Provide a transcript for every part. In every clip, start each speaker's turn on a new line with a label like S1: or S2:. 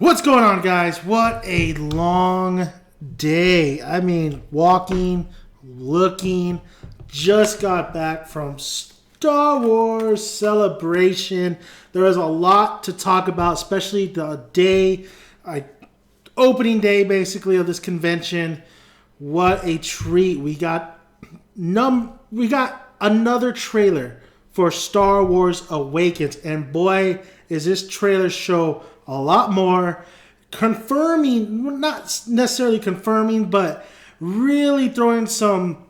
S1: What's going on, guys? What a long day. I mean, walking, looking, just got back from Star Wars Celebration. There is a lot to talk about, especially the day, opening day, basically, of this convention. What a treat. We got another trailer for Star Wars Awakens, and boy, is this trailer show a lot more confirming, not necessarily confirming, but really throwing some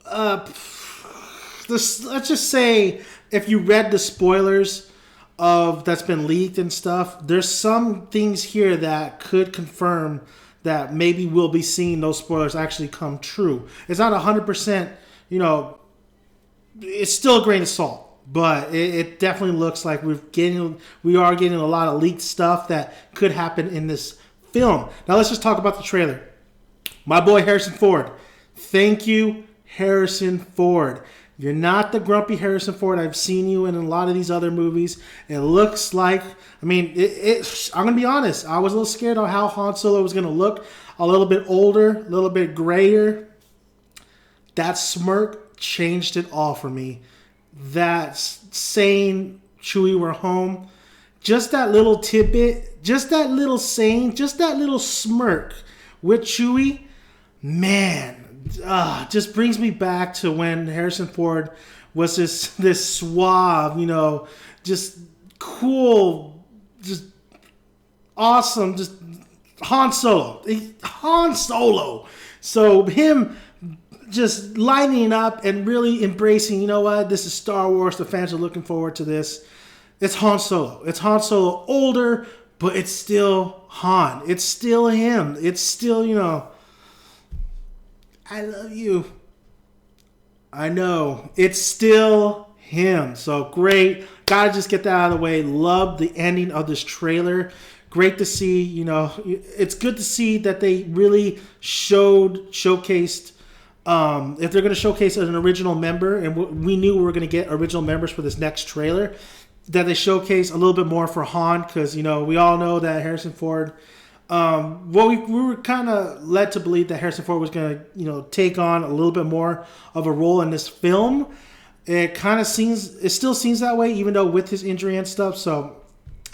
S1: let's just say, if you read the spoilers of that's been leaked and stuff, there's some things here that could confirm that maybe we'll be seeing those spoilers actually come true. It's not 100%, it's still a grain of salt. But it definitely looks like we are getting a lot of leaked stuff that could happen in this film. Now let's just talk about the trailer. My boy Harrison Ford. Thank you, Harrison Ford. You're not the grumpy Harrison Ford I've seen you in a lot of these other movies. It looks like, I'm going to be honest, I was a little scared of how Han Solo was going to look. A little bit older, a little bit grayer. That smirk changed it all for me. That saying, Chewie, we're home. Just that little tidbit, just that little saying, just that little smirk with Chewie, man, just brings me back to when Harrison Ford was this suave, just cool, just awesome, just Han Solo. Han Solo. So him just lining up and really embracing, you know what, this is Star Wars, the fans are looking forward to this. It's Han Solo. It's Han Solo older, but it's still Han. It's still him. It's still, I love you. I know. It's still him. So great. Gotta just get that out of the way. Love the ending of this trailer. Great to see, it's good to see that they really showcased if they're going to showcase an original member, and we knew we were going to get original members for this next trailer, that they showcase a little bit more for Han, because, we all know that Harrison Ford, we were kind of led to believe that Harrison Ford was going to, take on a little bit more of a role in this film. It still seems that way, even though with his injury and stuff. So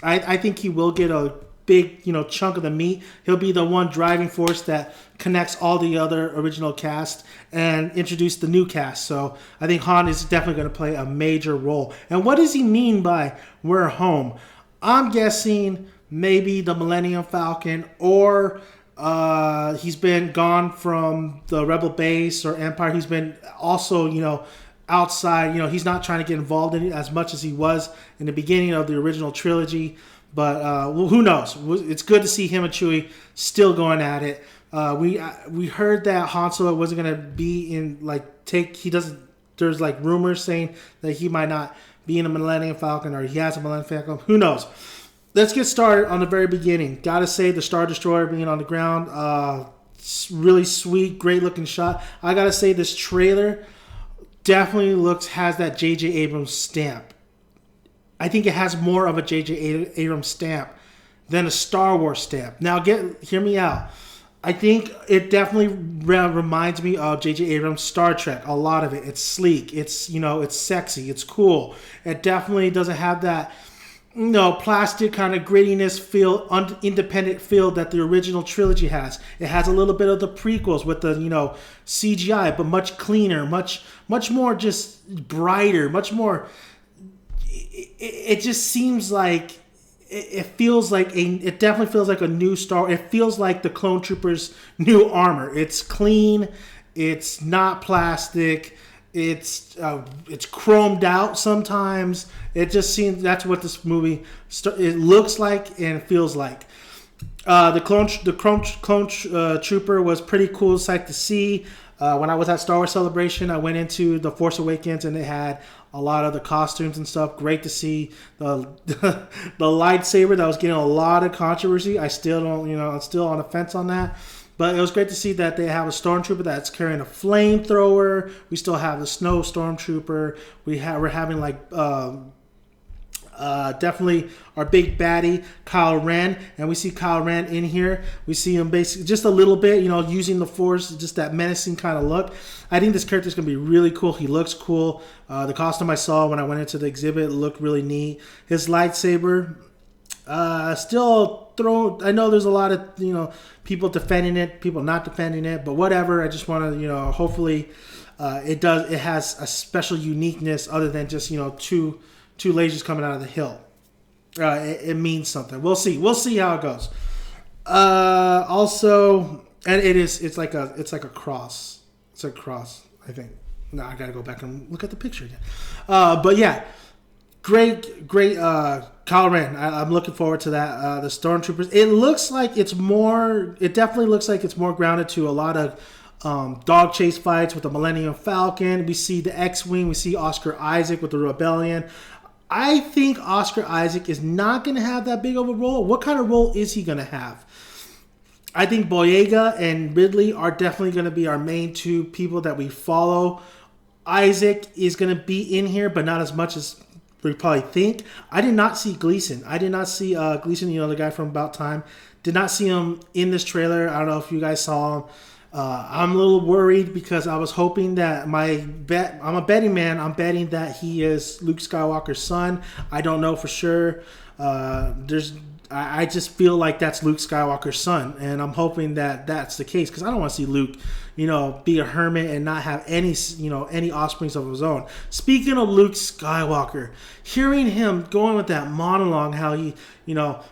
S1: I think he will get a big, chunk of the meat. He'll be the one driving force that connects all the other original cast and introduce the new cast. So I think Han is definitely going to play a major role. And what does he mean by we're home? I'm guessing maybe the Millennium Falcon, or he's been gone from the Rebel base or Empire. He's been also, outside. He's not trying to get involved in it as much as he was in the beginning of the original trilogy. But who knows? It's good to see him and Chewie still going at it. We heard that Han Solo wasn't going to be in, there's rumors saying that he might not be in a Millennium Falcon, or he has a Millennium Falcon. Who knows? Let's get started on the very beginning. Gotta say, the Star Destroyer being on the ground, really sweet, great looking shot. I gotta say, this trailer definitely has that J.J. Abrams stamp. I think it has more of a J.J. Abrams stamp than a Star Wars stamp. Now, hear me out. I think it definitely reminds me of J.J. Abrams' Star Trek. A lot of it. It's sleek. It's, it's sexy. It's cool. It definitely doesn't have that, plastic kind of grittiness feel, independent feel that the original trilogy has. It has a little bit of the prequels with the, CGI, but much cleaner, much more just brighter, much more. It just seems like it definitely feels like a new Star. It feels like the Clone Troopers' new armor. It's clean. It's not plastic. It's chromed out sometimes. It just seems that's what this movie it looks like and feels like. The clone trooper was pretty cool sight to see. When I was at Star Wars Celebration, I went into The Force Awakens, and they had a lot of the costumes and stuff. Great to see the lightsaber that was getting a lot of controversy. I still don't, I'm still on the fence on that. But it was great to see that they have a stormtrooper that's carrying a flamethrower. We still have the snow stormtrooper. We're having Definitely our big baddie, Kylo Ren, and we see Kylo Ren in here. We see him basically just a little bit, using the Force, just that menacing kind of look. I think this character is going to be really cool. He looks cool. The costume I saw when I went into the exhibit looked really neat. His lightsaber, still thrown. I know there's a lot of people defending it, people not defending it, but whatever. I just want to hopefully it has a special uniqueness other than just two lasers coming out of the hill. It means something. We'll see how it goes. Also, and it's like a cross. It's a cross, I think. No, I gotta go back and look at the picture again. But yeah, great Kylo Ren. I'm looking forward to that. The Stormtroopers. It definitely looks like it's more grounded to a lot of dog chase fights with the Millennium Falcon. We see the X-Wing. We see Oscar Isaac with the Rebellion. I think Oscar Isaac is not going to have that big of a role. What kind of role is he going to have? I think Boyega and Ridley are definitely going to be our main two people that we follow. Isaac is going to be in here, but not as much as we probably think. I did not see Gleason. Gleason, the guy from About Time. Did not see him in this trailer. I don't know if you guys saw him. I'm a little worried because I was hoping that I'm a betting man. I'm betting that he is Luke Skywalker's son. I don't know for sure. I just feel like that's Luke Skywalker's son, and I'm hoping that that's the case because I don't want to see Luke, be a hermit and not have any offsprings of his own. Speaking of Luke Skywalker, hearing him going with that monologue, how he,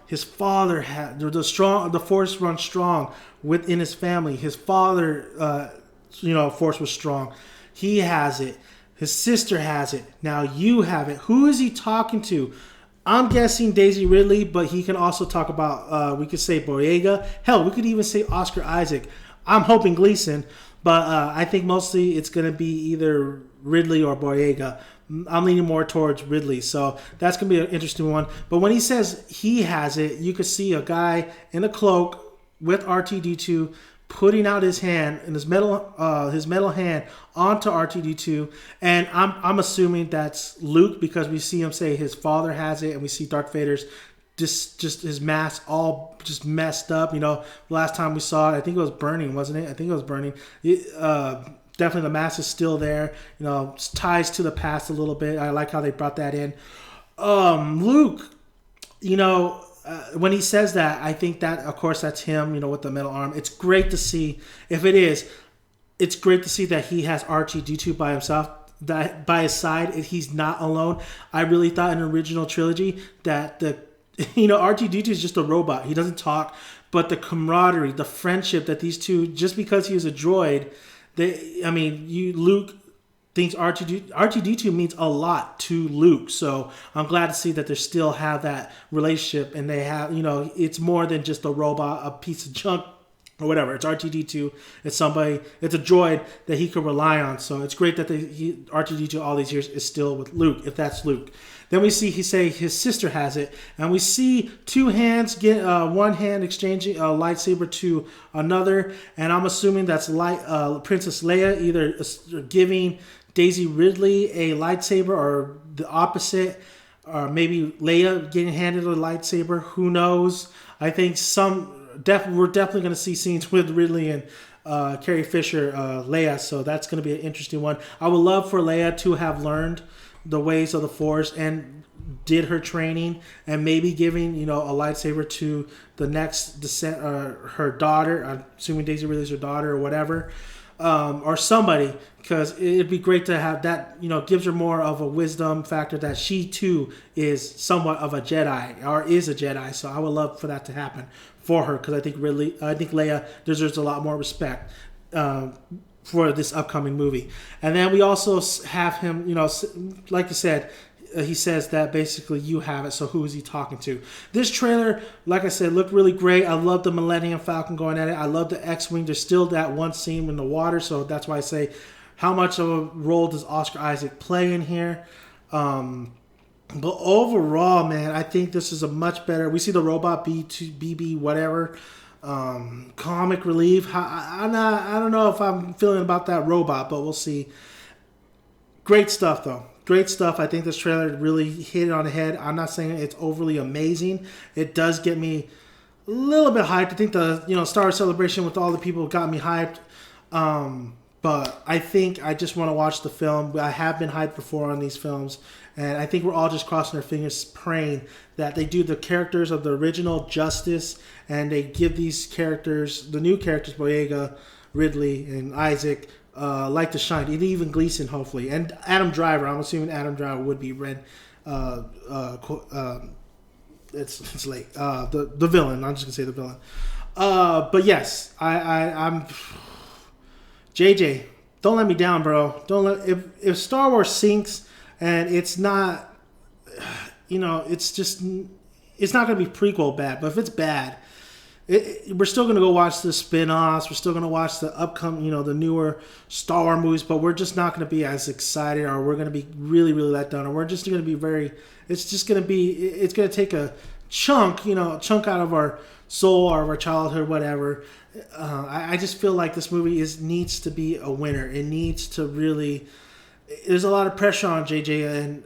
S1: his father had the Force runs strong within his family. His father, Force was strong. He has it. His sister has it. Now you have it. Who is he talking to? I'm guessing Daisy Ridley, but he can also talk about, we could say Boyega. Hell, we could even say Oscar Isaac. I'm hoping Gleason, but I think mostly it's going to be either Ridley or Boyega. I'm leaning more towards Ridley, so that's going to be an interesting one. But when he says he has it, you could see a guy in a cloak with R2-D2 putting out his hand and his metal hand onto R2-D2, and I'm assuming that's Luke because we see him say his father has it, and we see Darth Vader's just his mask all just messed up. Last time we saw it, I think it was burning, wasn't it? I think it was burning. Definitely the mask is still there. Ties to the past a little bit. I like how they brought that in. Luke, when he says that, I think that, of course, that's him, with the metal arm. It's great to see. If it is, it's great to see that he has R2-D2 by himself, that by his side. He's not alone. I really thought in the original trilogy that R2-D2 is just a robot. He doesn't talk, but the camaraderie, the friendship that these two, just because he was a droid, Luke thinks R2-D2 means a lot to Luke. So I'm glad to see that they still have that relationship, and they have, it's more than just a robot, a piece of junk or whatever. It's R2-D2. It's somebody, it's a droid that he could rely on. So it's great that R2-D2 all these years is still with Luke, if that's Luke. Then we see his sister has it, and we see two hands get one hand exchanging a lightsaber to another, and I'm assuming that's Princess Leia either giving Daisy Ridley a lightsaber or the opposite, or maybe Leia getting handed a lightsaber. Who knows? I think we're definitely going to see scenes with Ridley and Carrie Fisher, Leia, so that's going to be an interesting one. I would love for Leia to have learned the ways of the Force and did her training, and maybe giving a lightsaber to the next descent, her daughter. I'm assuming Daisy Ridley's her daughter or whatever, or somebody, because it'd be great to have that. Gives her more of a wisdom factor that she too is somewhat of a Jedi or is a Jedi. So I would love for that to happen for her, because I think Leia deserves a lot more respect for this upcoming movie. And then we also have him, like you said, he says that basically you have it, so who is he talking to? This trailer, like I said, looked really great. I love the Millennium Falcon going at it. I love the X-Wing. There's still that one scene in the water, so that's why I say, how much of a role does Oscar Isaac play in here? But overall, man, I think this is a much better... We see the robot BB whatever, comic relief. I don't know if I'm feeling about that robot, but we'll see. Great stuff, though. great stuff. I think this trailer really hit it on the head. I'm not saying it's overly amazing. It does get me a little bit hyped. I think the Star Wars Celebration with all the people got me hyped. But I think I just want to watch the film. I have been hyped before on these films, and I think we're all just crossing our fingers, praying that they do the characters of the original justice, and they give these characters, the new characters, Boyega, Ridley, and Isaac, like to shine. And even Gleason, hopefully, and Adam Driver. I'm assuming Adam Driver would be Red. It's late. The villain. I'm just gonna say the villain. But yes, I'm. JJ, don't let me down, bro. Don't let if Star Wars sinks and it's not, it's not gonna be prequel bad. But if it's bad, we're still gonna go watch the spin-offs. We're still gonna watch the upcoming, the newer Star Wars movies. But we're just not gonna be as excited, or we're gonna be really, really let down, or we're just gonna be very. It's gonna take a chunk out of our soul or of our childhood, whatever. I just feel like this movie needs to be a winner. It needs to really. There's a lot of pressure on JJ, and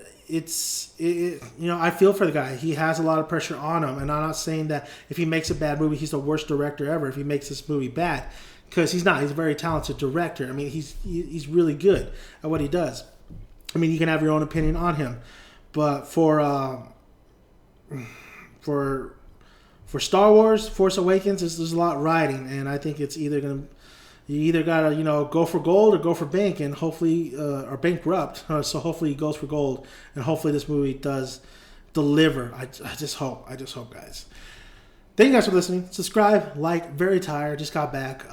S1: I feel for the guy. He has a lot of pressure on him, and I'm not saying that if he makes a bad movie, he's the worst director ever. If he makes this movie bad, because he's not. He's a very talented director. I mean, he's really good at what he does. I mean, you can have your own opinion on him, but for Star Wars, Force Awakens, there's a lot riding, and I think it's you either gotta go for gold or go for bank, and hopefully or bankrupt. So hopefully he goes for gold, and hopefully this movie does deliver. I just hope, guys. Thank you guys for listening. Subscribe, like. Very tired. Just got back.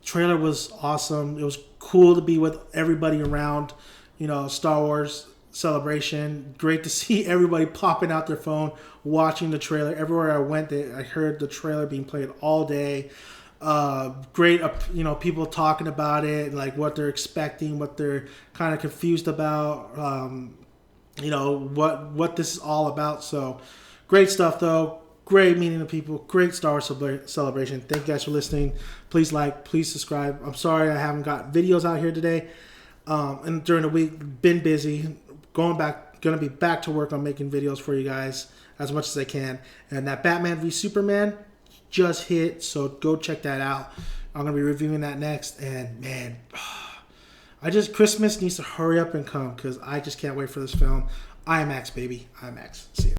S1: Trailer was awesome. It was cool to be with everybody around. Star Wars Celebration. Great to see everybody popping out their phone, watching the trailer. Everywhere I went, I heard the trailer being played all day. Great, people talking about it, like what they're expecting, what they're kind of confused about, what this is all about. So, great stuff, though. Great meeting the people. Great Star Wars Celebration. Thank you guys for listening. Please like, please subscribe. I'm sorry I haven't got videos out here today. And during the week, been busy. Gonna be back to work on making videos for you guys as much as I can. And that Batman v Superman just hit, so go check that out. I'm gonna be reviewing that next. And man, Christmas needs to hurry up and come, because I just can't wait for this film. IMAX, baby. IMAX. See ya.